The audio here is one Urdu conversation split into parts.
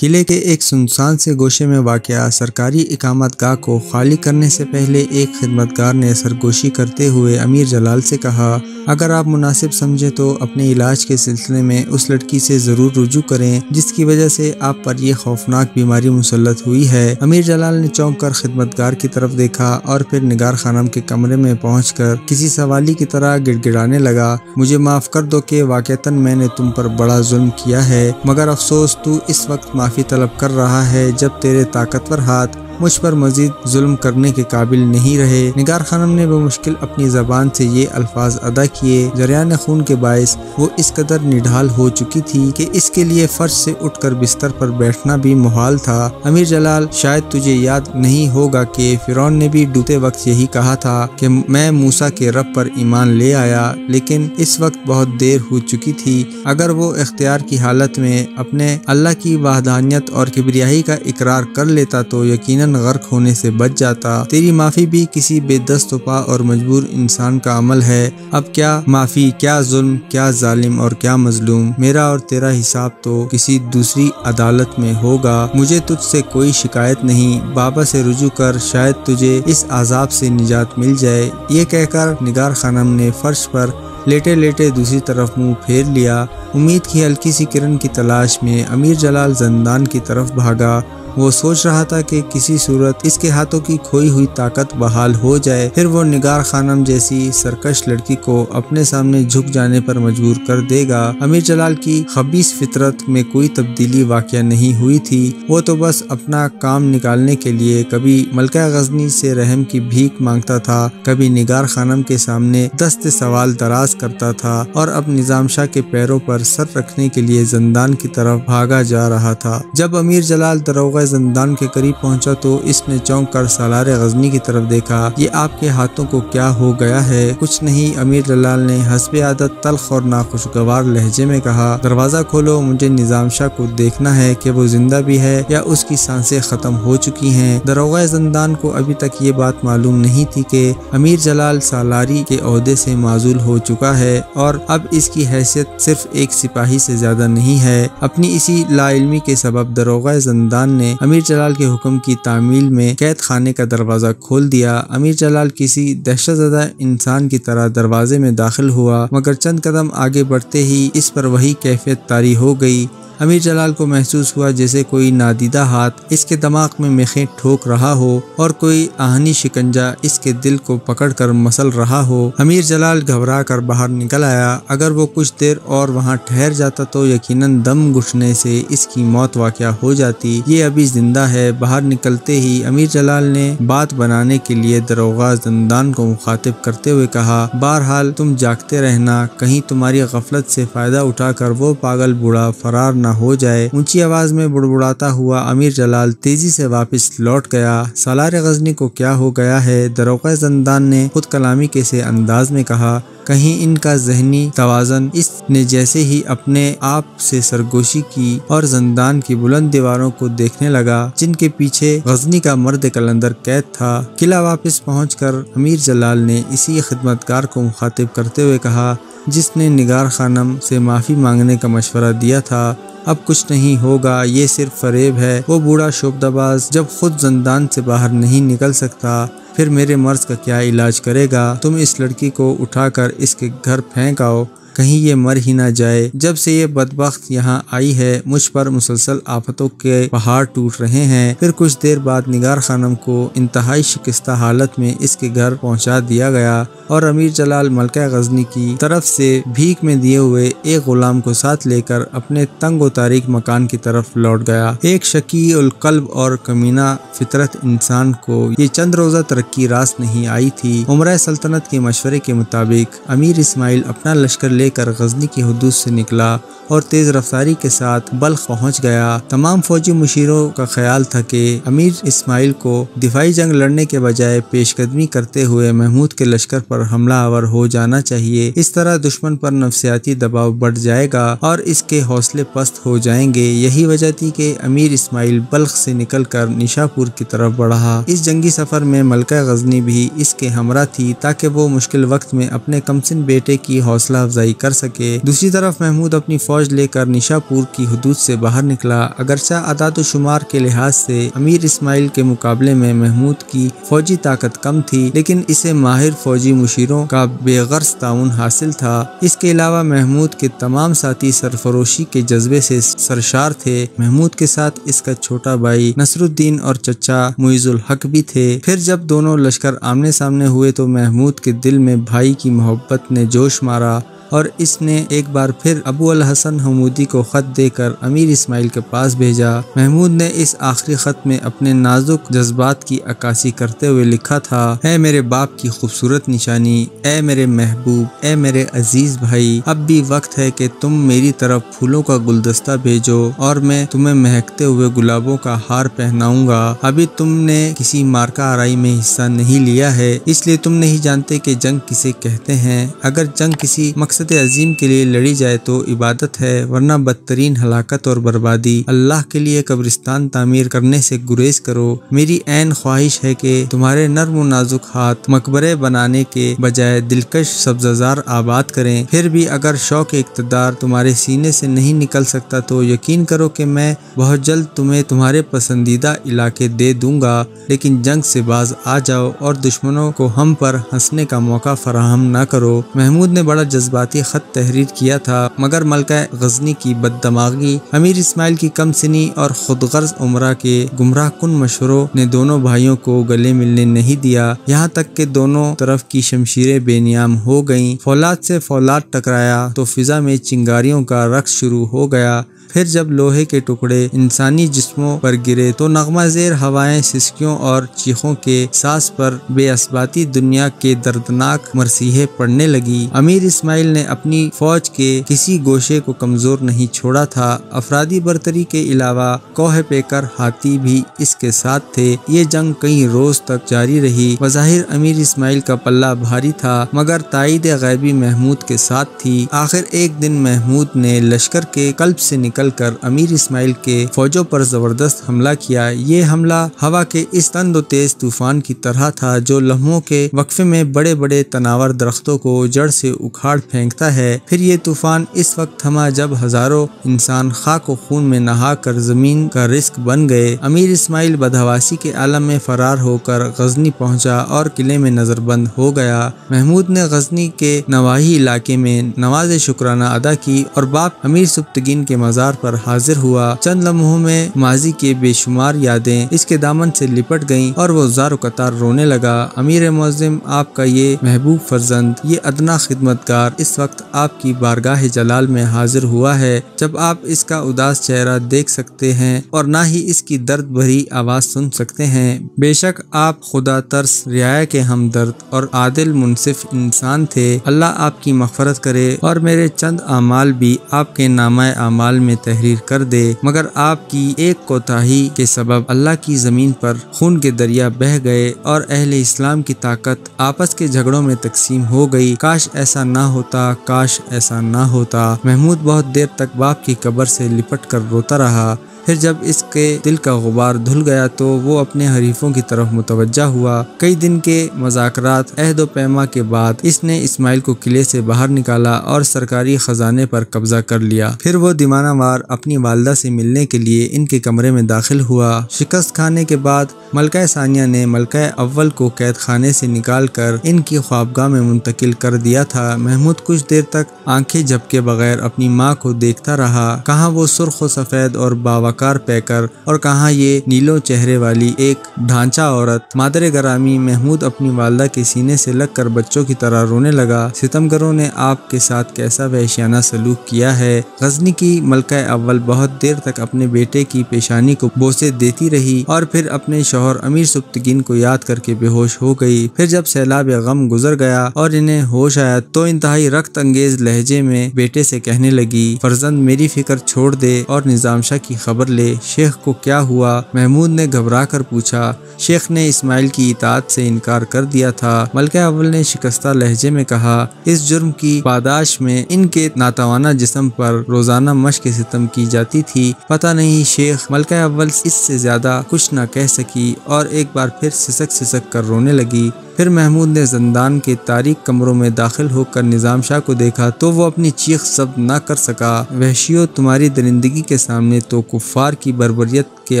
قلعے کے ایک سنسان سے گوشے میں واقع سرکاری اقامت گاہ کو خالی کرنے سے پہلے ایک خدمتگار نے سرگوشی کرتے ہوئے امیر جلال سے کہا، اگر آپ مناسب سمجھیں تو اپنے علاج کے سلسلے میں اس لڑکی سے ضرور رجوع کریں جس کی وجہ سے آپ پر یہ خوفناک بیماری مسلط ہوئی ہے۔ امیر جلال نے چونک کر خدمتگار کی طرف دیکھا اور پھر نگار خانم کے کمرے میں پہنچ کر کسی سوالی کی طرح گڑ گڑانے لگا، مجھے معاف کر دو کہ واقعتاً میں نے تم پر بڑا ظلم کیا ہے، مگر افسوس تو اس وقت معافی طلب کر رہا ہے جب تیرے طاقتور ہاتھ مجھ پر مزید ظلم کرنے کے قابل نہیں رہے۔ نگار خانم نے بمشکل اپنی زبان سے یہ الفاظ ادا کیے، جریان خون کے باعث وہ اس قدر نڈھال ہو چکی تھی کہ اس کے لیے فرش سے اٹھ کر بستر پر بیٹھنا بھی محال تھا۔ امیر جلال، شاید تجھے یاد نہیں ہوگا کہ فرعون نے بھی ڈوبتے وقت یہی کہا تھا کہ میں موسیٰ کے رب پر ایمان لے آیا، لیکن اس وقت بہت دیر ہو چکی تھی۔ اگر وہ اختیار کی حالت میں اپنے اللہ کی وحدانیت اور کبریائی کا اقرار کر لیتا تو یقیناً غرق ہونے سے بچ جاتا۔ تیری معافی بھی کسی بے دست و پا اور مجبور انسان کا عمل ہے۔ اب کیا معافی، کیا ظلم، کیا ظالم اور کیا مظلوم، میرا اور تیرا حساب تو کسی دوسری عدالت میں ہوگا۔ مجھے تجھ سے کوئی شکایت نہیں، بابا سے رجوع کر، شاید تجھے اس عذاب سے نجات مل جائے۔ یہ کہہ کر نگار خانم نے فرش پر لیٹے لیٹے دوسری طرف منہ پھیر لیا۔ امید کی ہلکی سی کرن کی تلاش میں امیر جلال زندان کی طرف بھاگا۔ وہ سوچ رہا تھا کہ کسی صورت اس کے ہاتھوں کی کھوئی ہوئی طاقت بحال ہو جائے، پھر وہ نگار خانم جیسی سرکش لڑکی کو اپنے سامنے جھک جانے پر مجبور کر دے گا۔ امیر جلال کی خبیث فطرت میں کوئی تبدیلی واقع نہیں ہوئی تھی، وہ تو بس اپنا کام نکالنے کے لیے کبھی ملکہ غزنی سے رحم کی بھیک مانگتا تھا، کبھی نگار خانم کے سامنے دست سوال دراز کرتا تھا اور اب نظام شاہ کے پیروں پر سر رکھنے کے لیے زندان کی طرف بھاگا جا رہا تھا۔ جب امیر جلال دروغہ زندان کے قریب پہنچا تو اس نے چونک کر سالار غزنی کی طرف دیکھا۔ یہ آپ کے ہاتھوں کو کیا ہو گیا ہے؟ کچھ نہیں، امیر جلال نے حسب عادت تلخ اور ناخوشگوار لہجے میں کہا۔ دروازہ کھولو، مجھے نظام شاہ کو دیکھنا ہے کہ وہ زندہ بھی ہے یا اس کی سانسیں ختم ہو چکی ہیں۔ دروغہ زندان کو ابھی تک یہ بات معلوم نہیں تھی کہ امیر جلال سالاری کے عہدے سے معزول ہو چکا ہے اور اب اس کی حیثیت صرف ایک سپاہی سے زیادہ نہیں ہے۔ اپنی اسی لا علمی کے سبب دروغہ زندان نے امیر جلال کے حکم کی تعمیل میں قید خانے کا دروازہ کھول دیا۔ امیر جلال کسی دہشت زدہ انسان کی طرح دروازے میں داخل ہوا، مگر چند قدم آگے بڑھتے ہی اس پر وہی کیفیت طاری ہو گئی۔ امیر جلال کو محسوس ہوا جیسے کوئی نادیدہ ہاتھ اس کے دماغ میں میخیں ٹھوک رہا ہو اور کوئی آہنی شکنجہ اس کے دل کو پکڑ کر مسل رہا ہو۔ امیر جلال گھبرا کر باہر نکل آیا۔ اگر وہ کچھ دیر اور وہاں ٹھہر جاتا تو یقیناً دم گھٹنے سے اس کی موت واقع ہو جاتی۔ یہ ابھی زندہ ہے۔ باہر نکلتے ہی امیر جلال نے بات بنانے کے لیے دروغہ زندان کو مخاطب کرتے ہوئے کہا، بہرحال تم جاگتے رہنا، کہیں تمہاری غفلت سے فائدہ اٹھا کر وہ پاگل بوڑھا فرار نہ ہو جائے۔ اونچی آواز میں بڑبڑاتا ہوا امیر جلال تیزی سے واپس لوٹ گیا۔ سالار غزنی کو کیا ہو گیا ہے؟ دروغہ زندان نے خود کلامی کے سے انداز میں کہا، کہیں ان کا ذہنی توازن اس نے جیسے ہی اپنے آپ سے سرگوشی کی اور زندان کی بلند دیواروں کو دیکھنے لگا جن کے پیچھے غزنی کا مرد قلندر قید تھا۔ قلعہ واپس پہنچ کر امیر جلال نے اسی خدمتگار کو مخاطب کرتے ہوئے کہا جس نے نگار خانم سے معافی مانگنے کا مشورہ دیا تھا، اب کچھ نہیں ہوگا، یہ صرف فریب ہے۔ وہ بوڑھا شعبدہ باز جب خود زندان سے باہر نہیں نکل سکتا پھر میرے مرض کا کیا علاج کرے گا؟ تم اس لڑکی کو اٹھا کر اس کے گھر پھینک آؤ، کہیں یہ مر ہی نہ جائے۔ جب سے یہ بدبخت یہاں آئی ہے مجھ پر مسلسل آفتوں کے پہاڑ ٹوٹ رہے ہیں۔ پھر کچھ دیر بعد نگار خانم کو انتہائی شکستہ حالت میں اس کے گھر پہنچا دیا گیا اور امیر جلال ملکہ غزنی کی طرف سے بھیک میں دیے ہوئے ایک غلام کو ساتھ لے کر اپنے تنگ و تاریک مکان کی طرف لوٹ گیا۔ ایک شقی القلب اور کمینہ فطرت انسان کو یہ چند روزہ ترقی راس نہیں آئی تھی۔ عمرہ سلطنت کے مشورے کے مطابق امیر اسماعیل اپنا لشکر لے کر غزنی کی حدود سے نکلا اور تیز رفتاری کے ساتھ بلخ پہنچ گیا۔ تمام فوجی مشیروں کا خیال تھا کہ امیر اسماعیل کو دفاعی جنگ لڑنے کے بجائے پیش قدمی کرتے ہوئے محمود کے لشکر پر حملہ آور ہو جانا چاہیے۔ اس طرح دشمن پر نفسیاتی دباؤ بڑھ جائے گا اور اس کے حوصلے پست ہو جائیں گے۔ یہی وجہ تھی کہ امیر اسماعیل بلخ سے نکل کر نشاپور کی طرف بڑھا۔ اس جنگی سفر میں ملکہ غزنی بھی اس کے ہمراہ تھی تاکہ وہ مشکل وقت میں اپنے کمسن بیٹے کی حوصلہ افزائی کر سکے۔ دوسری طرف محمود اپنی فوج لے کر نشاپور کی حدود سے باہر نکلا۔ اگرچہ اعداد و شمار کے لحاظ سے امیر اسماعیل کے مقابلے میں محمود کی فوجی طاقت کم تھی، لیکن اسے ماہر فوجی مشیروں کا بے غرض تعاون حاصل تھا۔ اس کے علاوہ محمود کے تمام ساتھی سرفروشی کے جذبے سے سرشار تھے۔ محمود کے ساتھ اس کا چھوٹا بھائی نصر الدین اور چچا معیز الحق بھی تھے۔ پھر جب دونوں لشکر آمنے سامنے ہوئے تو محمود کے دل میں بھائی کی محبت نے جوش مارا اور اس نے ایک بار پھر ابو الحسن حمودی کو خط دے کر امیر اسماعیل کے پاس بھیجا۔ محمود نے اس آخری خط میں اپنے نازک جذبات کی عکاسی کرتے ہوئے لکھا تھا: اے میرے باپ کی خوبصورت نشانی، اے میرے محبوب، اے میرے عزیز بھائی، اب بھی وقت ہے کہ تم میری طرف پھولوں کا گلدستہ بھیجو اور میں تمہیں مہکتے ہوئے گلابوں کا ہار پہناؤں گا۔ ابھی تم نے کسی مارکا آرائی میں حصہ نہیں لیا ہے، اس لیے تم نہیں جانتے کہ جنگ کسے کہتے ہیں۔ اگر جنگ کسی مقصد عظیم کے لیے لڑی جائے تو عبادت ہے، ورنہ بدترین ہلاکت اور بربادی۔ اللہ کے لیے قبرستان تعمیر کرنے سے گریز کرو۔ میری عین خواہش ہے کہ تمہارے نرم و نازک ہاتھ مقبرے بنانے کے بجائے دلکش سبززار آباد کریں۔ پھر بھی اگر شوق اقتدار تمہارے سینے سے نہیں نکل سکتا تو یقین کرو کہ میں بہت جلد تمہیں تمہارے پسندیدہ علاقے دے دوں گا، لیکن جنگ سے باز آ جاؤ اور دشمنوں کو ہم پر ہنسنے کا موقع فراہم نہ کرو۔ محمود نے بڑا جذباتی خط تحریر کیا تھا، مگر ملکہ غزنی کی بددماغی، امیر اسماعیل کی کم سنی اور خود غرض عمرہ کے گمراہ کن مشوروں نے دونوں بھائیوں کو گلے ملنے نہیں دیا، یہاں تک کہ دونوں طرف کی شمشیریں بے نیام ہو گئیں۔ فولاد سے فولاد ٹکرایا تو فضا میں چنگاریوں کا رقص شروع ہو گیا۔ پھر جب لوہے کے ٹکڑے انسانی جسموں پر گرے تو نغمہ زیر ہوائیں سسکیوں اور چیخوں کے ساز پر بے اثباتی دنیا کے دردناک مرثیے پڑنے لگی۔ امیر اسماعیل نے اپنی فوج کے کسی گوشے کو کمزور نہیں چھوڑا تھا۔ افرادی برتری کے علاوہ کوہ پیکر ہاتھی بھی اس کے ساتھ تھے۔ یہ جنگ کئی روز تک جاری رہی۔ بظاہر امیر اسماعیل کا پلہ بھاری تھا، مگر تائید غیبی محمود کے ساتھ تھی۔ آخر ایک دن محمود نے لشکر کے قلب سے نکل کر امیر اسماعیل کے فوجوں پر زبردست حملہ کیا۔ یہ حملہ ہوا کے اس تند و تیز طوفان کی طرح تھا جو لمحوں کے وقفے میں بڑے بڑے تناور درختوں کو جڑ سے اکھاڑ پھینکتا ہے۔ پھر یہ طوفان اس وقت تھما جب ہزاروں انسان خاک و خون میں نہا کر زمین کا رزق بن گئے۔ امیر اسماعیل بدحواسی کے عالم میں فرار ہو کر غزنی پہنچا اور قلعے میں نظر بند ہو گیا۔ محمود نے غزنی کے نواحی علاقے میں نماز شکرانہ ادا کی اور باپ امیر سبکتگین کے مزار پر حاضر ہوا۔ چند لمحوں میں ماضی کے بے شمار یادیں اس کے دامن سے لپٹ گئیں اور وہ زار و قطار رونے لگا۔ امیر معظم، آپ کا یہ محبوب فرزند، یہ ادنا خدمتگار اس وقت آپ کی بارگاہ جلال میں حاضر ہوا ہے۔ جب آپ اس کا اداس چہرہ دیکھ سکتے ہیں اور نہ ہی اس کی درد بھری آواز سن سکتے ہیں۔ بے شک آپ خدا ترس، رعایا کے ہمدرد اور عادل منصف انسان تھے۔ اللہ آپ کی مغفرت کرے اور میرے چند اعمال بھی آپ کے نامہ اعمال میں تحریر کر دے، مگر آپ کی ایک کوتاہی کے سبب اللہ کی زمین پر خون کے دریا بہہ گئے اور اہل اسلام کی طاقت آپس کے جھگڑوں میں تقسیم ہو گئی۔ کاش ایسا نہ ہوتا، کاش ایسا نہ ہوتا۔ محمود بہت دیر تک باپ کی قبر سے لپٹ کر روتا رہا۔ پھر جب اس کے دل کا غبار دھل گیا تو وہ اپنے حریفوں کی طرف متوجہ ہوا۔ کئی دن کے مذاکرات، عہد و پیما کے بعد اس نے اسماعیل کو قلعے سے باہر نکالا اور سرکاری خزانے پر قبضہ کر لیا۔ پھر وہ دیوانہ وار اپنی والدہ سے ملنے کے لیے ان کے کمرے میں داخل ہوا۔ شکست کھانے کے بعد ملکہ ثانیہ نے ملکہ اول کو قید خانے سے نکال کر ان کی خوابگاہ میں منتقل کر دیا تھا۔ محمود کچھ دیر تک آنکھیں جھپکے بغیر اپنی ماں کو دیکھتا رہا۔ کہاں وہ سرخ و سفید اور باوقار پیکر اور کہاں یہ نیلو چہرے والی ایک ڈھانچہ عورت۔ مادر گرامی، محمود اپنی والدہ کے سینے سے لگ کر بچوں کی طرح رونے لگا۔ ستمگروں نے آپ کے ساتھ کیسا وحشیانہ سلوک کیا ہے۔ غزنی کی ملکہ اول بہت دیر تک اپنے بیٹے کی پیشانی کو بوسے دیتی رہی اور پھر اپنے شوہر امیر سبکتگین کو یاد کر کے بے ہوش ہو گئی۔ پھر جب سیلاب غم گزر گیا اور انہیں ہوش آیا تو انتہائی رقت انگیز لہجے میں بیٹے سے کہنے لگی: فرزند، میری فکر چھوڑ دے اور نظام شاہ کی خبر لے۔ شیخ کو کیا ہوا؟ محمود نے گھبرا کر پوچھا۔ شیخ نے اسماعیل کی اطاعت سے انکار کر دیا تھا، ملکہ اول نے شکستہ لہجے میں کہا۔ اس جرم کی پاداش میں ان کے ناتوانا جسم پر روزانہ مشق ستم کی جاتی تھی۔ پتہ نہیں شیخ، ملکہ اول اس سے زیادہ کچھ نہ کہہ سکی اور ایک بار پھر سسک سسک کر رونے لگی۔ پھر محمود نے زندان کے تاریک کمروں میں داخل ہو کر نظام شاہ کو دیکھا تو وہ اپنی چیخ ضبط نہ کر سکا۔ وحشیوں، تمہاری درندگی کے سامنے تو کفار کی بربریت کے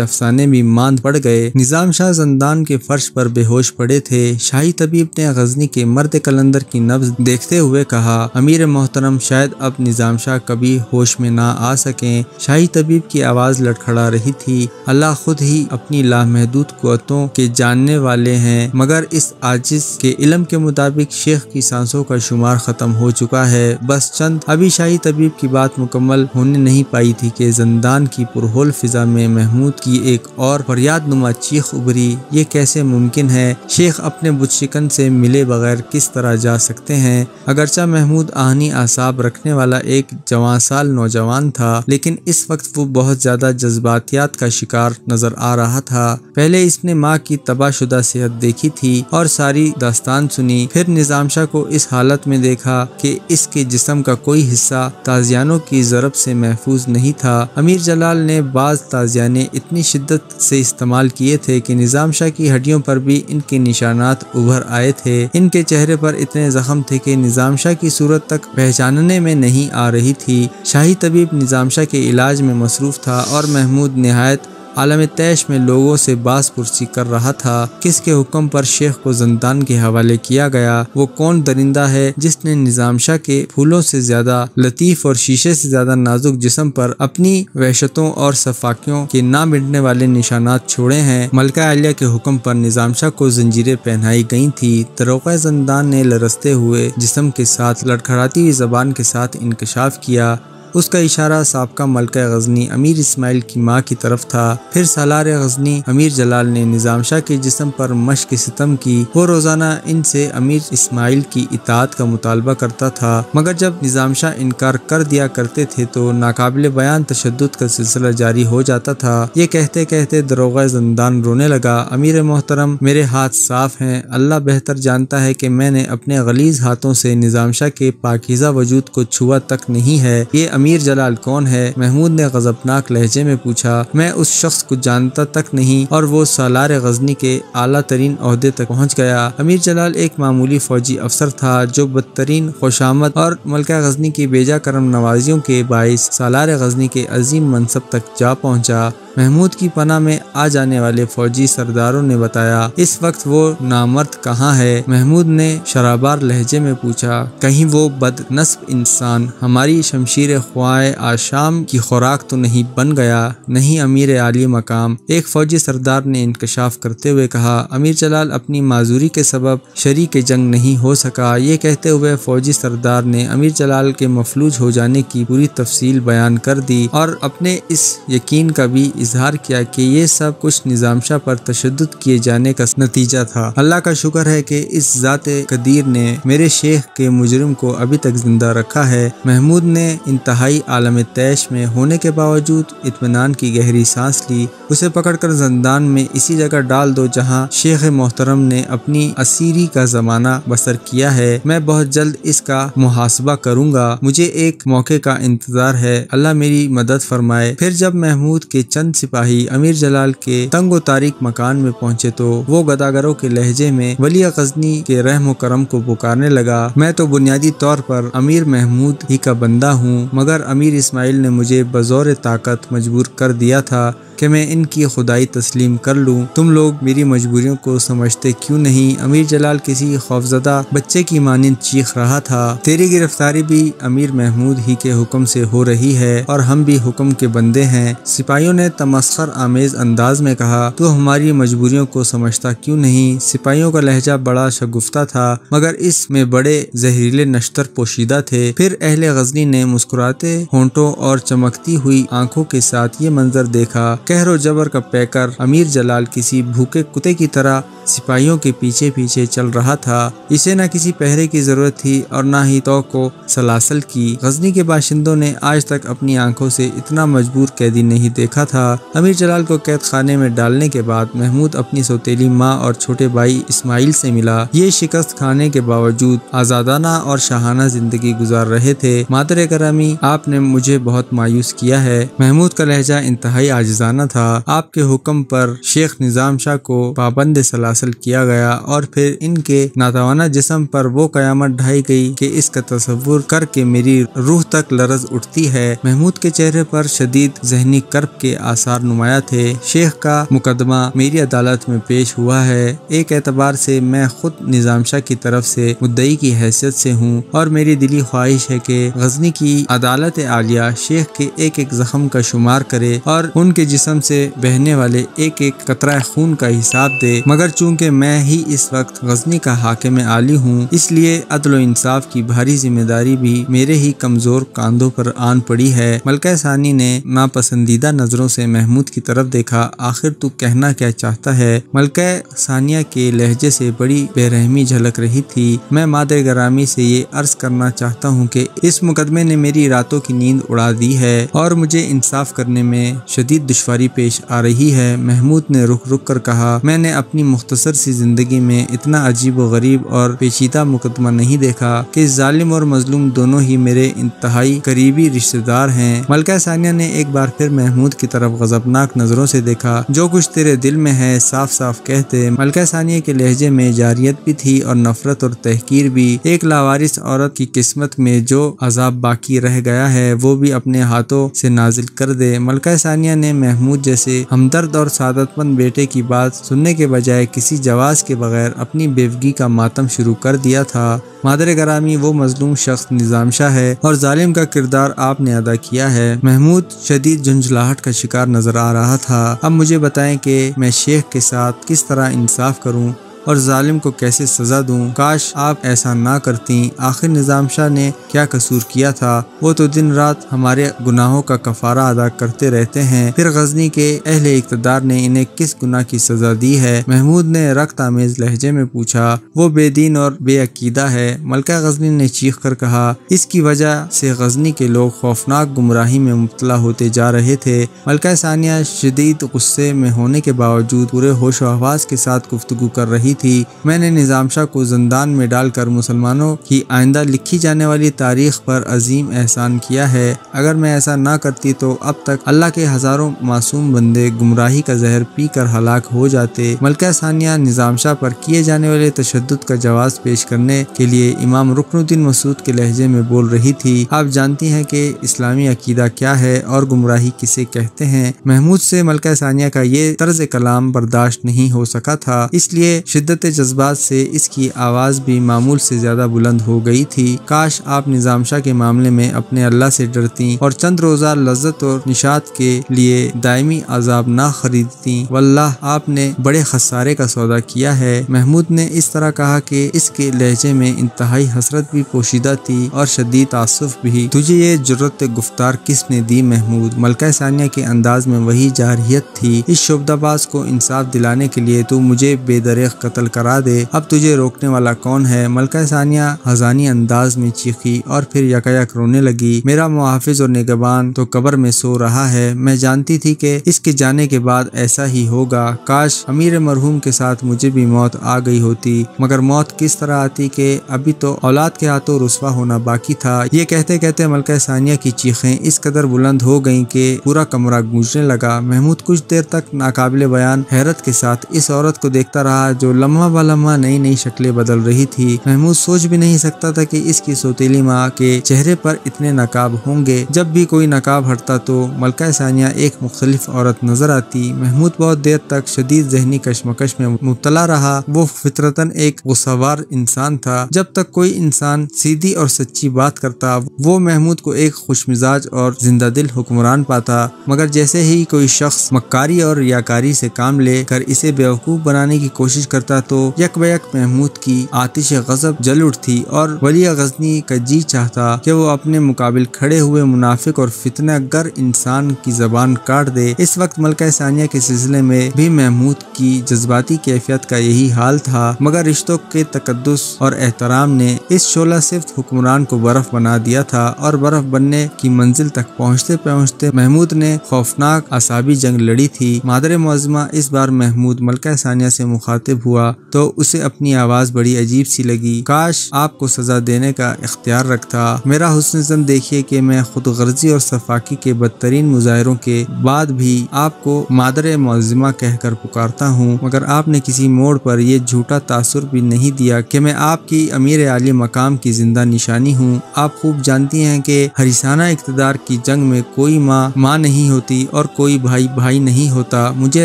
افسانے بھی ماند پڑ گئے۔ نظام شاہ زندان کے فرش پر بے ہوش پڑے تھے۔ شاہی طبیب نے غزنی کے مرد قلندر کی نبض دیکھتے ہوئے کہا، امیر محترم، شاید اب نظام شاہ کبھی ہوش میں نہ آ سکیں۔ شاہی طبیب کی آواز لڑکھڑا رہی تھی، اللہ خود ہی اپنی لامحدود قوتوں کے جاننے والے ہیں، مگر اس عاجز کے علم کے مطابق شیخ کی سانسوں کا شمار ختم ہو چکا ہے، بس چند۔ ابھی شاہی طبیب کی بات مکمل ہونے نہیں پائی تھی کہ زندان کی پرہول فضا میں محمود کی ایک اور فریاد نما چیخ ابھری، یہ کیسے ممکن ہے؟ شیخ اپنے بت شکن سے ملے بغیر کس طرح جا سکتے ہیں؟ اگرچہ محمود آہنی اعصاب رکھنے والا ایک جوان سال نوجوان تھا، لیکن اس وقت وہ بہت زیادہ جذباتیات کا شکار نظر آ رہا تھا۔ پہلے اس نے ماں کی تباہ شدہ صحت دیکھی تھی اور ساری داستان سنی، پھر نظام شاہ کو اس حالت میں دیکھا کہ اس کے جسم کا کوئی حصہ تازیانوں کی ضرب سے محفوظ نہیں تھا۔ امیر جلال نے بعض تازیانے اتنی شدت سے استعمال کیے تھے کہ نظام شاہ کی ہڈیوں پر بھی ان کے نشانات ابھر آئے تھے۔ ان کے چہرے پر اتنے زخم تھے کہ نظام شاہ کی صورت تک پہچاننے میں نہیں آ رہی تھی۔ شاہی طبیب نظام شاہ کے علاج میں مصروف تھا اور محمود نہایت عالم تیش میں لوگوں سے باز پرسی کر رہا تھا۔ کس کے حکم پر شیخ کو زندان کے حوالے کیا گیا؟ وہ کون درندہ ہے جس نے نظام شاہ کے پھولوں سے زیادہ لطیف اور شیشے سے زیادہ نازک جسم پر اپنی وحشتوں اور صفاقیوں کے نہ مٹنے والے نشانات چھوڑے ہیں؟ ملکہ عالیہ کے حکم پر نظام شاہ کو زنجیریں پہنائی گئی تھی۔ داروغہ زندان نے لرزتے ہوئے جسم کے ساتھ لڑکھڑاتی ہوئی زبان کے ساتھ انکشاف کیا۔ اس کا اشارہ سابقہ ملکہ غزنی امیر اسماعیل کی ماں کی طرف تھا۔ پھر سالار غزنی امیر جلال نے نظام شاہ کے جسم پر مشق ستم کی۔ وہ روزانہ ان سے امیر اسماعیل کی اطاعت کا مطالبہ کرتا تھا، مگر جب نظام شاہ انکار کر دیا کرتے تھے تو ناقابل بیان تشدد کا سلسلہ جاری ہو جاتا تھا۔ یہ کہتے کہتے داروغہ زندان رونے لگا، امیر محترم، میرے ہاتھ صاف ہیں، اللہ بہتر جانتا ہے کہ میں نے اپنے غلیظ ہاتھوں سے نظام شاہ کے پاکیزہ وجود کو چھوا تک نہیں ہے۔ یہ امیر جلال کون ہے؟ محمود نے غضبناک لہجے میں پوچھا۔ میں اس شخص کو جانتا تک نہیں اور وہ سالار غزنی کے اعلیٰ ترین عہدے تک پہنچ گیا۔ امیر جلال ایک معمولی فوجی افسر تھا جو بدترین خوشامد اور ملکہ غزنی کی بیجا کرم نوازیوں کے باعث سالار غزنی کے عظیم منصب تک جا پہنچا۔ محمود کی پناہ میں آ جانے والے فوجی سرداروں نے بتایا، اس وقت وہ نامرد کہاں ہے؟ محمود نے شرابار لہجے میں پوچھا۔ کہیں وہ بد نصب انسان ہماری شمشیر خوائے آشام کی خوراک تو نہیں بن گیا؟ نہیں امیر عالی مقام، ایک فوجی سردار نے انکشاف کرتے ہوئے کہا۔ امیر جلال اپنی معذوری کے سبب شریک جنگ نہیں ہو سکا۔ یہ کہتے ہوئے فوجی سردار نے امیر جلال کے مفلوج ہو جانے کی پوری تفصیل بیان کر دی اور اپنے اس یقین کا بھی اظہار کیا کہ یہ سب کچھ نظام شاہ پر تشدد کیے جانے کا نتیجہ تھا۔ اللہ کا شکر ہے کہ اس ذات قدیر نے میرے شیخ کے مجرم کو ابھی تک زندہ رکھا ہے۔ محمود نے انتہائی عالم تیش میں ہونے کے باوجود اطمینان کی گہری سانس لی۔ اسے پکڑ کر زندان میں اسی جگہ ڈال دو جہاں شیخ محترم نے اپنی اسیری کا زمانہ بسر کیا ہے۔ میں بہت جلد اس کا محاسبہ کروں گا۔ مجھے ایک موقع کا انتظار ہے، اللہ میری مدد فرمائے۔ پھر جب محمود کے چند سپاہی امیر جلال کے تنگ و تاریک مکان میں پہنچے تو وہ گداگروں کے لہجے میں ولی غزنی کے رحم و کرم کو پکارنے لگا۔ میں تو بنیادی طور پر امیر محمود ہی کا بندہ ہوں، مگر امیر اسماعیل نے مجھے بزور طاقت مجبور کر دیا تھا کہ میں ان کی خدائی تسلیم کر لوں۔ تم لوگ میری مجبوریوں کو سمجھتے کیوں نہیں؟ امیر جلال کسی خوفزدہ بچے کی مانند چیخ رہا تھا۔ تیری گرفتاری بھی امیر محمود ہی کے حکم سے ہو رہی ہے اور ہم بھی حکم کے بندے ہیں۔ سپاہیوں نے تمسخر آمیز انداز میں کہا، تو ہماری مجبوریوں کو سمجھتا کیوں نہیں؟ سپاہیوں کا لہجہ بڑا شگفتہ تھا، مگر اس میں بڑے زہریلے نشتر پوشیدہ تھے۔ پھر اہل غزنی نے مسکراتے ہونٹوں اور چمکتی ہوئی آنکھوں کے ساتھ یہ منظر دیکھا۔ قہر و جبر کا پیکر امیر جلال کسی بھوکے کتے کی طرح سپاہیوں کے پیچھے پیچھے چل رہا تھا۔ اسے نہ کسی پہرے کی ضرورت تھی اور نہ ہی توق و سلاسل کی۔ غزنی کے باشندوں نے آج تک اپنی آنکھوں سے اتنا مجبور قیدی نہیں دیکھا تھا۔ امیر جلال کو قید خانے میں ڈالنے کے بعد محمود اپنی سوتیلی ماں اور چھوٹے بھائی اسماعیل سے ملا۔ یہ شکست کھانے کے باوجود آزادانہ اور شاہانہ زندگی گزار رہے تھے۔ مادر گرامی، آپ نے مجھے بہت مایوس کیا ہے۔ محمود کا لہجہ انتہائی عاجزانہ جانا تھا۔ آپ کے حکم پر شیخ نظام شاہ کو پابند سلاسل کیا گیا اور پھر ان کے ناتوانہ جسم پر وہ قیامت ڈھائی گئی کہ اس کا تصور کر کے میری روح تک لرز اٹھتی ہے۔ محمود کے چہرے پر شدید ذہنی کرب کے آثار نمایاں تھے۔ شیخ کا مقدمہ میری عدالت میں پیش ہوا ہے۔ ایک اعتبار سے میں خود نظام شاہ کی طرف سے مدعی کی حیثیت سے ہوں اور میری دلی خواہش ہے کہ غزنی کی عدالت عالیہ شیخ کے ایک ایک زخم کا شمار کرے اور ان کے جسم سے بہنے والے ایک ایک قطرہ خون کا حساب دے، مگر چونکہ میں ہی اس وقت غزنی کا حاکم عالی ہوں، اس لیے عدل و انصاف کی بھاری ذمہ داری بھی میرے ہی کمزور کاندھوں پر آن پڑی ہے۔ ملکہ ثانی نے ناپسندیدہ نظروں سے محمود کی طرف دیکھا۔ آخر تو کہنا کیا چاہتا ہے؟ ملکہ ثانیہ کے لہجے سے بڑی بے رحمی جھلک رہی تھی۔ میں مادر گرامی سے یہ عرض کرنا چاہتا ہوں کہ اس مقدمے نے میری راتوں کی نیند اڑا دی ہے اور مجھے انصاف کرنے میں شدید دشواری پیش آ رہی ہے۔ محمود نے رک رک کر کہا، میں نے اپنی مختصر سی زندگی میں اتنا عجیب و غریب اور پیچیدہ مقدمہ نہیں دیکھا کہ ظالم اور مظلوم دونوں ہی میرے انتہائی قریبی رشتہ دار ہیں۔ ملکہ ثانیہ نے ایک بار پھر محمود کی طرف غضبناک نظروں سے دیکھا۔ جو کچھ تیرے دل میں ہے صاف صاف کہتے۔ ملکہ ثانیہ کے لہجے میں جاریت بھی تھی اور نفرت اور تحقیر بھی۔ ایک لاوارث عورت کی قسمت میں جو عذاب باقی رہ گیا ہے وہ بھی اپنے ہاتھوں سے نازل کر دے۔ ملکہ ثانیہ نے محمود جیسے ہمدرد اور سعادت مند بیٹے کی بات سننے کے بجائے کسی جواز کے بغیر اپنی بیوگی کا ماتم شروع کر دیا تھا۔ مادر گرامی، وہ مظلوم شخص نظام شاہ ہے اور ظالم کا کردار آپ نے ادا کیا ہے۔ محمود شدید جھنجھلاہٹ کا شکار نظر آ رہا تھا۔ اب مجھے بتائیں کہ میں شیخ کے ساتھ کس طرح انصاف کروں اور ظالم کو کیسے سزا دوں؟ کاش آپ ایسا نہ کرتیں۔ آخر نظام شاہ نے کیا قصور کیا تھا؟ وہ تو دن رات ہمارے گناہوں کا کفارہ ادا کرتے رہتے ہیں، پھر غزنی کے اہل اقتدار نے انہیں کس گناہ کی سزا دی ہے؟ محمود نے رخت آمیز لہجے میں پوچھا۔ وہ بے دین اور بے عقیدہ ہے، ملکہ غزنی نے چیخ کر کہا۔ اس کی وجہ سے غزنی کے لوگ خوفناک گمراہی میں مبتلا ہوتے جا رہے تھے۔ ملکہ ثانیہ شدید غصے میں ہونے کے باوجود پورے ہوش و حواس کے ساتھ گفتگو کر رہی تھی۔ میں نے نظام شاہ کو زندان میں ڈال کر مسلمانوں کی آئندہ لکھی جانے والی تاریخ پر عظیم احسان کیا ہے۔ اگر میں ایسا نہ کرتی تو اب تک اللہ کے ہزاروں معصوم بندے گمراہی کا زہر پی کر ہلاک ہو جاتے۔ ملکہ ثانیہ نظام شاہ پر کیے جانے والے تشدد کا جواز پیش کرنے کے لیے امام رکن الدین مسعود کے لہجے میں بول رہی تھی۔ آپ جانتی ہیں کہ اسلامی عقیدہ کیا ہے اور گمراہی کسے کہتے ہیں؟ محمود سے ملکہ ثانیہ کا یہ طرز کلام برداشت نہیں ہو سکا تھا، اس لیے شدت جذبات سے اس کی آواز بھی معمول سے زیادہ بلند ہو گئی تھی۔ کاش آپ نظام شاہ کے معاملے میں اپنے اللہ سے ڈرتیں اور چند روزہ لذت اور نشاط کے لیے دائمی عذاب نہ خریدتیں۔ واللہ آپ نے بڑے خسارے کا سودا کیا ہے۔ محمود نے اس طرح کہا کہ اس کے لہجے میں انتہائی حسرت بھی پوشیدہ تھی اور شدید تعصب بھی۔ تجھے یہ جرأت گفتار کس نے دی محمود؟ ملکہ ثانیہ کے انداز میں وہی جارحیت تھی۔ اس شعبدہ باز کو انصاف دلانے کے لیے تو مجھے بے دریغ قتل کرا دے، اب تجھے روکنے والا کون ہے؟ ملکہ ثانیہ حزانی انداز میں چیخی اور پھر یکایک رونے لگی۔ میرا محافظ اور نگہبان تو قبر میں سو رہا ہے۔ میں جانتی تھی کہ اس کے جانے کے بعد ایسا ہی ہوگا۔ کاش امیر مرحوم کے ساتھ مجھے بھی موت آ گئی ہوتی، مگر موت کس طرح آتی کہ ابھی تو اولاد کے ہاتھوں رسوا ہونا باقی تھا۔ یہ کہتے کہتے ملکہ ثانیہ کی چیخیں اس قدر بلند ہو گئیں کہ پورا کمرہ گونجنے لگا۔ محمود کچھ دیر تک ناقابل بیان حیرت کے ساتھ اس عورت کو دیکھتا رہا جو لمحہ بہ لمحہ نئی نئی شکلیں بدل رہی تھی۔ محمود سوچ بھی نہیں سکتا تھا کہ اس کی سوتیلی ماں کے چہرے پر اتنے نقاب ہوں گے۔ جب بھی کوئی نقاب ہٹتا تو ملکہ ثانیہ ایک مختلف عورت نظر آتی۔ محمود بہت دیر تک شدید ذہنی کشمکش میں مبتلا رہا۔ وہ فطرتاً ایک غصہوار انسان تھا۔ جب تک کوئی انسان سیدھی اور سچی بات کرتا وہ محمود کو ایک خوش مزاج اور زندہ دل حکمران پاتا، مگر جیسے ہی کوئی شخص مکاری اور ریاکاری سے کام لے کر اسے بیوقوف بنانے کی کوشش کرتا تو یک بیک محمود کی آتش غضب جل اٹھتی اور ولی غزنی کا جی چاہتا کہ وہ اپنے مقابل کھڑے ہوئے منافق اور فتنہ گر انسان کی زبان کاٹ دے۔ اس وقت ملکہ ثانیہ کے سلسلے میں بھی محمود کی جذباتی کیفیت کا یہی حال تھا، مگر رشتوں کے تقدس اور احترام نے اس شعلہ صفت حکمران کو برف بنا دیا تھا اور برف بننے کی منزل تک پہنچتے پہنچتے محمود نے خوفناک اعصابی جنگ لڑی تھی۔ مادر معظمہ اس بار محمود ملکہ ثانیہ سے مخاطب ہوا ہوا تو اسے اپنی آواز بڑی عجیب سی لگی۔ کاش آپ کو سزا دینے کا اختیار رکھتا۔ میرا حسن زن دیکھیے کہ میں خود غرضی اور سفاکی کے بدترین مظاہروں کے بعد بھی آپ کو مادر معظمہ کہہ کر پکارتا ہوں، مگر آپ نے کسی موڑ پر یہ جھوٹا تاثر بھی نہیں دیا کہ میں آپ کی امیر عالی مقام کی زندہ نشانی ہوں۔ آپ خوب جانتی ہیں کہ حریصانہ اقتدار کی جنگ میں کوئی ماں نہیں ہوتی اور کوئی بھائی نہیں ہوتا۔ مجھے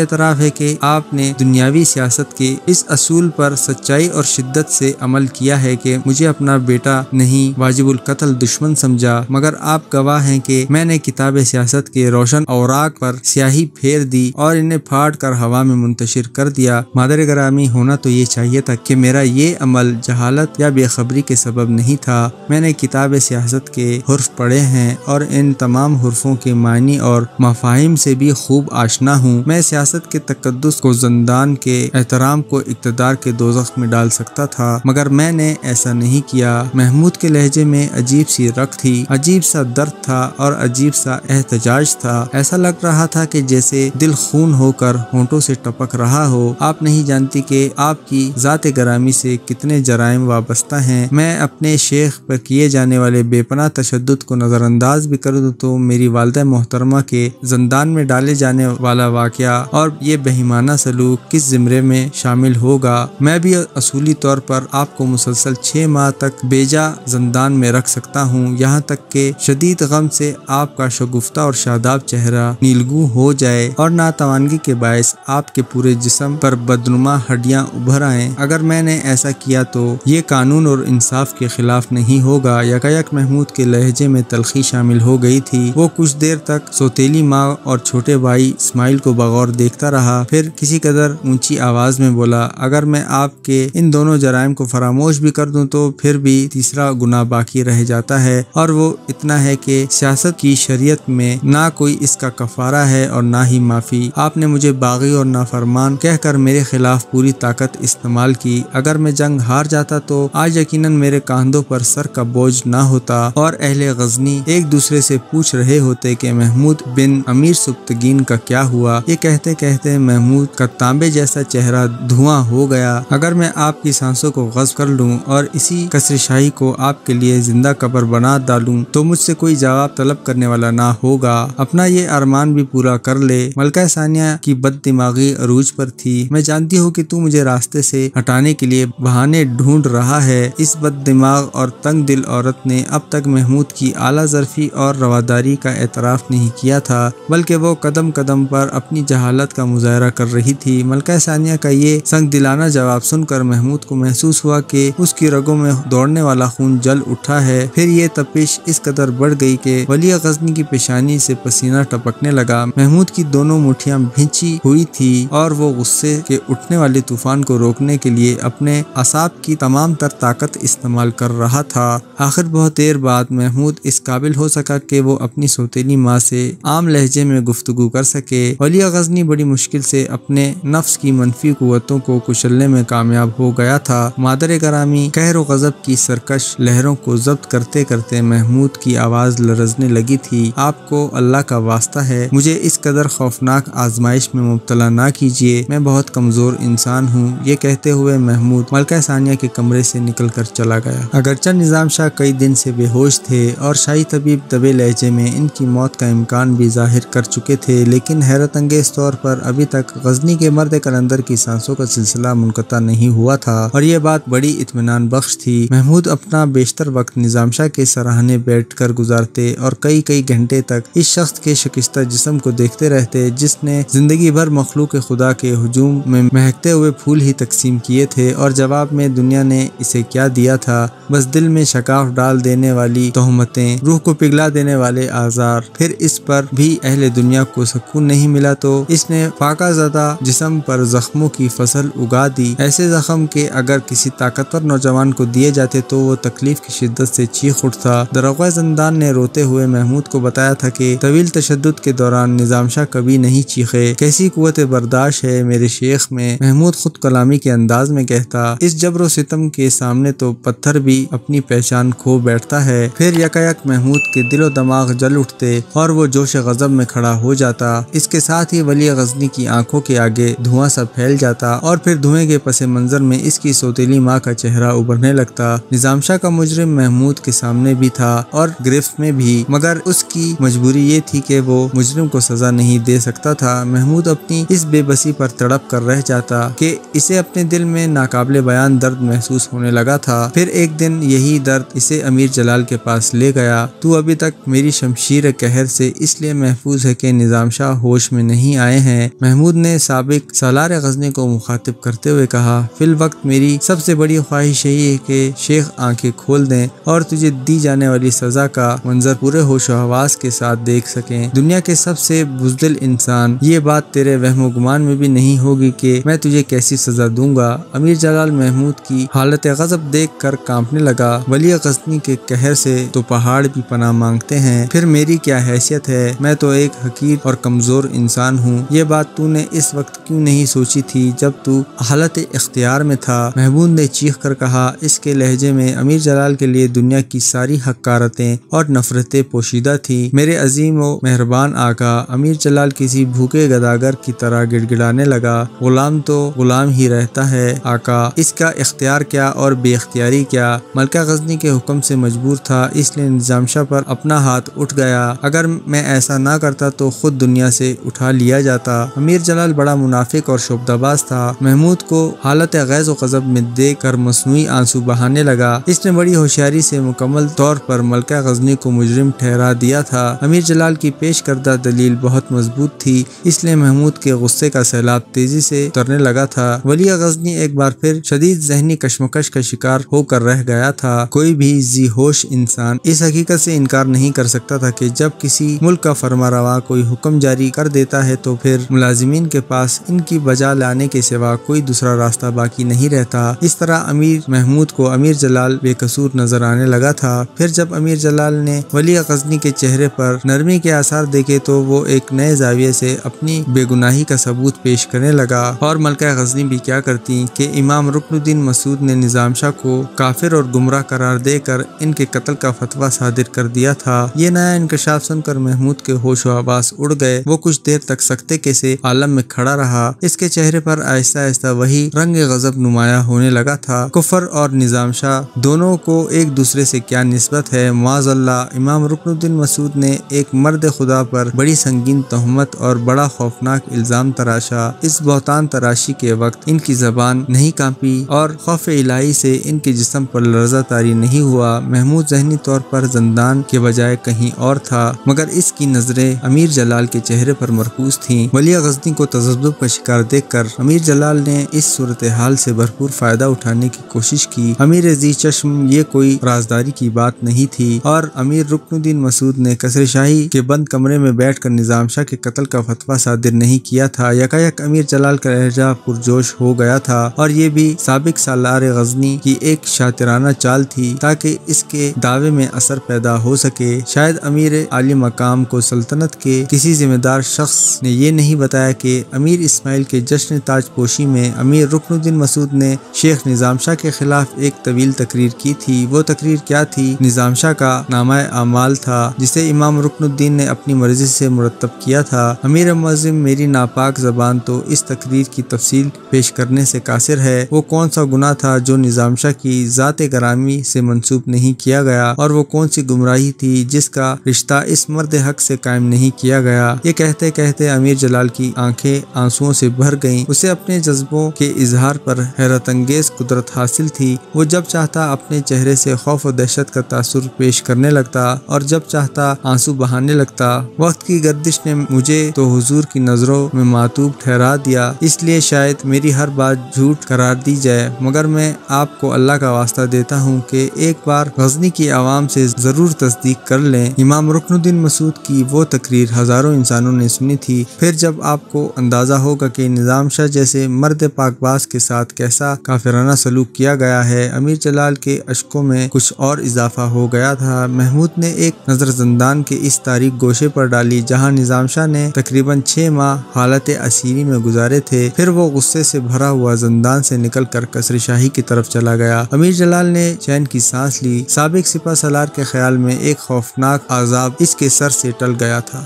اعتراف ہے کہ آپ نے دنیاوی سیاست کے اس اصول پر سچائی اور شدت سے عمل کیا ہے کہ مجھے اپنا بیٹا نہیں واجب القتل دشمن سمجھا، مگر آپ گواہ ہیں کہ میں نے کتاب سیاست کے روشن اوراق پر سیاہی پھیر دی اور انہیں پھاڑ کر ہوا میں منتشر کر دیا۔ مادر گرامی، ہونا تو یہ چاہیے تھا کہ میرا یہ عمل جہالت یا بے خبری کے سبب نہیں تھا۔ میں نے کتاب سیاست کے حرف پڑھے ہیں اور ان تمام حرفوں کے معنی اور مفاہیم سے بھی خوب آشنا ہوں۔ میں سیاست کے تقدس کو زندان کے احترام کو اقتدار کے دوزخ میں ڈال سکتا تھا، مگر میں نے ایسا نہیں کیا۔ محمود کے لہجے میں عجیب سی رق تھی، عجیب سا درد تھا اور عجیب سا احتجاج تھا۔ ایسا لگ رہا تھا کہ جیسے دل خون ہو کر ہونٹوں سے ٹپک رہا ہو۔ آپ نہیں جانتی کہ آپ کی ذات گرامی سے کتنے جرائم وابستہ ہیں۔ میں اپنے شیخ پر کیے جانے والے بے پناہ تشدد کو نظر انداز بھی کر دوں تو میری والدہ محترمہ کے زندان میں ڈالے جانے والا واقعہ اور یہ بہیمانہ سلوک کس زمرے میں شامل ہوگا۔ میں بھی اصولی طور پر آپ کو مسلسل 6 ماہ تک بیجا زندان میں رکھ سکتا ہوں، یہاں تک کہ شدید غم سے آپ کا شگفتہ اور شاداب چہرہ نیلگوں ہو جائے اور ناتوانگی کے باعث آپ کے پورے جسم پر بدنما ہڈیاں ابھر آئیں۔ اگر میں نے ایسا کیا تو یہ قانون اور انصاف کے خلاف نہیں ہوگا۔ یکایک محمود کے لہجے میں تلخی شامل ہو گئی تھی۔ وہ کچھ دیر تک سوتیلی ماں اور چھوٹے بھائی اسماعیل کو بغور دیکھتا رہا، پھر کسی قدر اونچی آواز میں بولا، اگر میں آپ کے ان دونوں جرائم کو فراموش بھی کر دوں تو پھر بھی تیسرا گناہ باقی رہ جاتا ہے، اور وہ اتنا ہے کہ سیاست کی شریعت میں نہ کوئی اس کا کفارہ ہے اور نہ ہی معافی۔ آپ نے مجھے باغی اور نافرمان کہہ کر میرے خلاف پوری طاقت استعمال کی۔ اگر میں جنگ ہار جاتا تو آج یقیناً میرے کاندھوں پر سر کا بوجھ نہ ہوتا اور اہل غزنی ایک دوسرے سے پوچھ رہے ہوتے کہ محمود بن امیر سبکتگین کا کیا ہوا۔ یہ کہتے کہتے محمود کا تانبے جیسا چہرہ دھواں ہو گیا۔ اگر میں آپ کی سانسوں کو غصب کر لوں اور اسی کثر شاہی کو آپ کے لیے زندہ قبر بنا ڈالوں تو مجھ سے کوئی جواب طلب کرنے والا نہ ہوگا۔ اپنا یہ ارمان بھی پورا کر لے۔ ملکہ ثانیہ کی بد دماغی عروج پر تھی۔ میں جانتی ہوں کہ تو مجھے راستے سے ہٹانے کے لیے بہانے ڈھونڈ رہا ہے۔ اس بد دماغ اور تنگ دل عورت نے اب تک محمود کی اعلیٰ ظرفی اور رواداری کا اعتراف نہیں کیا تھا، بلکہ وہ قدم قدم پر اپنی جہالت کا مظاہرہ کر رہی تھی۔ ملکہ ثانیہ کا یہ سنگ دلانہ جواب سن کر محمود کو محسوس ہوا کہ اس کی رگوں میں دوڑنے والا خون جل اٹھا ہے۔ پھر یہ تپش اس قدر بڑھ گئی کہ ولی غزنی کی پیشانی سے پسینہ ٹپکنے لگا۔ محمود کی دونوں مٹھیاں بھینچی ہوئی تھی اور وہ غصے کے اٹھنے والے طوفان کو روکنے کے لیے اپنے اعصاب کی تمام تر طاقت استعمال کر رہا تھا۔ آخر بہت دیر بعد محمود اس قابل ہو سکا کہ وہ اپنی سوتیلی ماں سے عام لہجے میں گفتگو کر سکے۔ ولی غزنی بڑی مشکل سے اپنے نفس کی منفی قوتوں کو کچلنے میں کامیاب ہو گیا تھا۔ مادر گرامی، قہر و غضب کی سرکش لہروں کو ضبط کرتے کرتے محمود کی آواز لرزنے لگی تھی۔ آپ کو اللہ کا واسطہ ہے، مجھے اس قدر خوفناک آزمائش میں مبتلا نہ کیجیے، میں بہت کمزور انسان ہوں۔ یہ کہتے ہوئے محمود ملکہ ثانیہ کے کمرے سے نکل کر چلا گیا۔ اگرچہ نظام شاہ کئی دن سے بے ہوش تھے اور شاہی طبیب دبے لہجے میں ان کی موت کا امکان بھی ظاہر کر چکے تھے، لیکن حیرت انگیز طور پر ابھی تک غزنی کے مرد قلندر کی سانسوں کا سلسلہ منقطع نہیں ہوا تھا، اور یہ بات بڑی اطمینان بخش تھی۔ محمود اپنا بیشتر وقت نظام شاہ کے سراہنے بیٹھ کر گزارتے اور کئی گھنٹے تک اس شخص کے شکستہ جسم کو دیکھتے رہتے جس نے زندگی بھر مخلوق خدا کے ہجوم میں مہکتے ہوئے پھول ہی تقسیم کیے تھے، اور جواب میں دنیا نے اسے کیا دیا تھا؟ بس دل میں شکاف ڈال دینے والی تہمتیں، روح کو پگھلا دینے والے آزار۔ پھر اس پر بھی اہل دنیا کو سکون نہیں ملا تو اس نے فاقہ زدہ جسم پر زخموں کی فصل اگا دی، ایسے زخم کہ اگر کسی طاقتور نوجوان کو دیے جاتے تو وہ تکلیف کی شدت سے چیخ اٹھتا۔ داروغہ زندان نے روتے ہوئے محمود کو بتایا تھا کہ طویل تشدد کے دوران نظام شاہ کبھی نہیں چیخے۔ کیسی قوت برداشت ہے میرے شیخ میں، محمود خود کلامی کے انداز میں کہتا۔ اس جبر و ستم کے سامنے تو پتھر بھی اپنی پہچان کھو بیٹھتا ہے۔ پھر یکایک محمود کے دل و دماغ جل اٹھتے اور وہ جوش غضب میں کھڑا ہو جاتا۔ اس کے ساتھ ہی ولی غزنی کی آنکھوں کے آگے دھواں سا پھیل جاتا اور پھر دھوئیں کے پس منظر میں اس کی سوتیلی ماں کا چہرہ ابھرنے لگتا۔ نظام شاہ کا مجرم محمود کے سامنے بھی تھا اور گرفت میں بھی، مگر اس کی مجبوری یہ تھی کہ وہ مجرم کو سزا نہیں دے سکتا تھا۔ محمود اپنی اس بے بسی پر تڑپ کر رہ جاتا کہ اسے اپنے دل میں ناقابل بیان درد محسوس ہونے لگا تھا۔ پھر ایک دن یہی درد اسے امیر جلال کے پاس لے گیا۔ تو ابھی تک میری شمشیر قہر سے اس لیے محفوظ ہے کہ نظام شاہ ہوش میں نہیں آئے ہیں، محمود نے سابق سالار غزنی کو مخاطب کرتے ہوئے کہا۔ فی الوقت میری سب سے بڑی خواہش یہی ہے کہ شیخ آنکھیں کھول دیں اور تجھے دی جانے والی سزا کا منظر پورے ہوش و حواس کے ساتھ دیکھ سکیں۔ دنیا کے سب سے بزدل انسان، یہ بات تیرے وہم و گمان میں بھی نہیں ہوگی کہ میں تجھے کیسی سزا دوں گا۔ امیر جلال محمود کی حالت غضب دیکھ کر کانپنے لگا۔ ولی غزنی کے قہر سے تو پہاڑ بھی پناہ مانگتے ہیں، پھر میری کیا حیثیت ہے؟ میں تو ایک حقیر اور کمزور انسان ہوں۔ یہ بات تو نے اس وقت کیوں نہیں سوچی تھی جب تو حالت اختیار میں تھا؟ محمود نے چیخ کر کہا۔ اس کے لہجے میں امیر جلال کے لیے دنیا کی ساری حقارتیں اور نفرتیں پوشیدہ تھی۔ میرے عظیم و مہربان آقا، امیر جلال کسی بھوکے گداگر کی طرح گڑ گڑانے لگا۔ غلام تو غلام ہی رہتا ہے آقا، اس کا اختیار کیا اور بے اختیاری کیا؟ ملکہ غزنی کے حکم سے مجبور تھا، اس لیے نظام شاہ پر اپنا ہاتھ اٹھ گیا۔ اگر میں ایسا نہ کرتا تو خود دنیا سے اٹھا لیا جاتا۔ امیر جلال بڑا منافق اور شعبدہ باز تھا۔ محمود کو حالت غیظ و غضب میں دیکھ کر مصنوعی آنسو بہانے لگا۔ اس نے بڑی ہوشیاری سے مکمل طور پر ملکہ غزنی کو مجرم ٹھہرا دیا تھا۔ امیر جلال کی پیش کردہ دلیل بہت مضبوط تھی، اس لیے محمود کے غصے کا سیلاب تیزی سے اترنے لگا تھا۔ ولی غزنی ایک بار پھر شدید ذہنی کشمکش کا شکار ہو کر رہ گیا تھا۔ کوئی بھی ذی ہوش انسان اس حقیقت سے انکار نہیں کر سکتا تھا کہ جب کسی ملک کا فرما روا کوئی حکم جاری کر دیتا ہے تو پھر ملازمین کے پاس ان کی بجا لانے کے سوا کوئی دوسرا راستہ باقی نہیں رہتا۔ اس طرح امیر محمود کو امیر جلال بے قصور نظر آنے لگا تھا۔ پھر جب امیر جلال نے ولی غزنی کے چہرے پر نرمی کے آثار دیکھے تو وہ ایک نئے زاویے سے اپنی بے گناہی کا ثبوت پیش کرنے لگا۔ اور ملکہ غزنی بھی کیا کرتی کہ امام رکن الدین مسعود نے نظام شاہ کو کافر اور گمراہ قرار دے کر ان کے قتل کا فتویٰ صادر کر دیا تھا۔ یہ نیا انکشاف سن کر محمود کے ہوش و حواس اڑ گئے۔ وہ کچھ دیر تک سکتے کے سے عالم میں کھڑا رہا۔ اس کے چہرے پر آہستہ آہستہ وہی رنگ غضب نمایاں ہونے لگا تھا۔ کفر اور نظام شاہ دونوں کو ایک دوسرے سے کیا نسبت ہے؟ معاذ اللہ! امام رکن الدین مسعود نے ایک مرد خدا پر بڑی سنگین تہمت اور بڑا خوفناک الزام تراشا۔ اس بہتان تراشی کے وقت ان کی زبان نہیں کانپی اور خوف الہی سے ان کے جسم پر لرزہ طاری نہیں ہوا۔ محمود ذہنی طور پر زندان کے بجائے کہیں اور تھا، مگر اس کی نظریں امیر جلال کے چہرے پر مرکوز تھیں۔ ولی غزنی کو تذبذب کا شکار دیکھ کر امیر جلال نے اس صورتحال سے بھرپور فائدہ اٹھانے کی کوشش کی۔ امیر ذی چشم، یہ کوئی رازداری کی بات نہیں تھی اور امیر رکن الدین مسعود نے قصر شاہی کے بند کمرے میں بیٹھ کر نظام شاہ کے قتل کا فتویٰ صادر نہیں کیا تھا۔ یکایک امیر جلال کا لہجہ پرجوش ہو گیا تھا اور یہ بھی سابق سالار غزنی کی ایک شاطرانہ چال تھی تاکہ اس کے دعوے میں اثر پیدا ہو سکے۔ شاید امیر عالی مقام کو سلطنت کے کسی ذمہ دار شخص نے یہ نہیں بتایا کہ امیر اسماعیل کے جشن تاج پوشی میں امیر رکن الدین مسعود نے شیخ نظام شاہ کے خلاف ایک طویل تقریر کی تھی۔ وہ تقریر کیا تھی؟ نظام شاہ کا نامہ اعمال تھا جسے امام رکن الدین نے اپنی مرضی سے مرتب کیا تھا۔ امیر معظم، میری ناپاک زبان تو اس تقریر کی تفصیل پیش کرنے سے قاصر ہے۔ وہ کون سا گناہ تھا جو نظام شاہ کی ذات گرامی سے منسوب نہیں کیا گیا، اور وہ کون سی گمراہی تھی جس کا رشتہ اس مرد حق سے قائم نہیں کیا گیا؟ یہ کہتے کہتے امیر جلال کی آنکھیں آنسوؤں سے بھر گئیں۔ اسے اپنے جذبوں کے اظہار پر حیرت انگیز قدرت حاصل تھی۔ وہ جب چاہتا اپنے چہرے سے خوف و دہشت کا تاثر پیش کرنے لگتا اور جب چاہتا آنسو بہانے لگتا۔ وقت کی گردش نے مجھے تو حضور کی نظروں میں معتوب ٹھہرا دیا، اس لیے شاید میری ہر بات جھوٹ قرار دی جائے، مگر میں آپ کو اللہ کا واسطہ دیتا ہوں کہ ایک بار غزنی کی عوام سے ضرور تصدیق کر لیں۔ امام رکن الدین مسعود کی وہ تقریر ہزاروں انسانوں نے سنی تھی۔ پھر جب آپ کو اندازہ ہوگا کہ نظام شاہ جیسے مرد پاک باز کے ساتھ کیسا کافرانہ سلوک کیا گیا ہے۔ امیر جلال کے اشکوں میں کچھ اور اضافہ ہو گیا تھا۔ محمود نے ایک نظر زندان کے اس تاریک گوشے پر ڈالی جہاں نظام شاہ نے تقریباً 6 ماہ حالت اسیری میں گزارے تھے۔ پھر وہ غصے سے بھرا ہوا زندان سے نکل کر قصر شاہی کی طرف چلا گیا۔ امیر جلال نے چین کی سانس لی۔ سابق سپہ سالار کے خیال میں ایک خوفناک عذاب اس کے سر سے ٹل گیا تھا۔